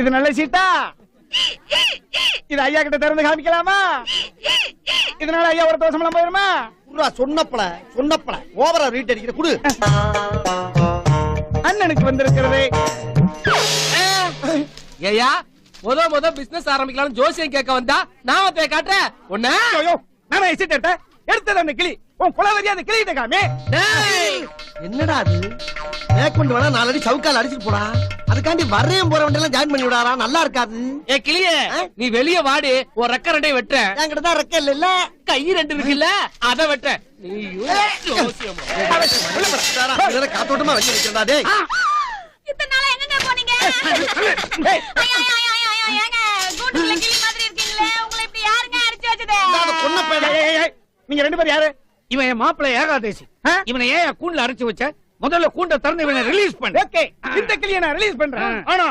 இது நல்ல சீட்டா? இது ஐயா கிட்ட திறந்து காமிக்கலாமா? இதனால ஐயா ஒரு தோசமெல்லாம் போயிருமா? சொன்னப்பல ஓவரா ரீட் அடிக்கிற குடு. அண்ணனுக்கு வந்திருக்கிறது. ஏயா முத பிசினஸ் ஆரம்பிக்கலாம் ஜோசியம் கேட்க வந்தா நான் காட்டுறேன் ஒண்ணு. நானே சீட் எடுத்தது அந்த கிளி. உன் குலவரியா அந்த கிளிகிட்ட காமி. என்னடா அது? மேற்கொண்டு வேணா 4 அடி சவுக்கால் அடிச்சுட்டு போடா. அதுக்காண்டி வரையும் போற வண்டியெல்லாம் ஜாயின் பண்ணி விடாரா? நல்லா இருக்காது. ஏ கிளியே, நீ வெளிய வாடி. ஒரு ரெக்க ரெண்டையும் வெட்டுற. என்கிட்ட தான் ரெக்க இல்ல. கை 2 இருக்குல்ல, அத வெட்ட. நீ ஜோசியம் காத்தோட்டமா வச்சு வைக்கிறதா? டேய் இத்தனை நாளா எங்கங்க போனீங்க? ஏங்க கூண்டுல கிளி மாதிரி இருக்கீங்களே, உங்களை இப்படி யாருங்க அடிச்சு வச்சது? நீங்க 2 பேரும் யாரு? இவன் என் மாப்பிள்ளை ஏகாதேசி. இவனை ஏன் கூண்டுல அரைச்சு வச்ச? முதல்ல கூண்ட திறந்து இவனை ரிலீஸ் பண்ணு. ஓகே, இந்த கிளியை நான் ரிலீஸ் பண்றேன். ஆனா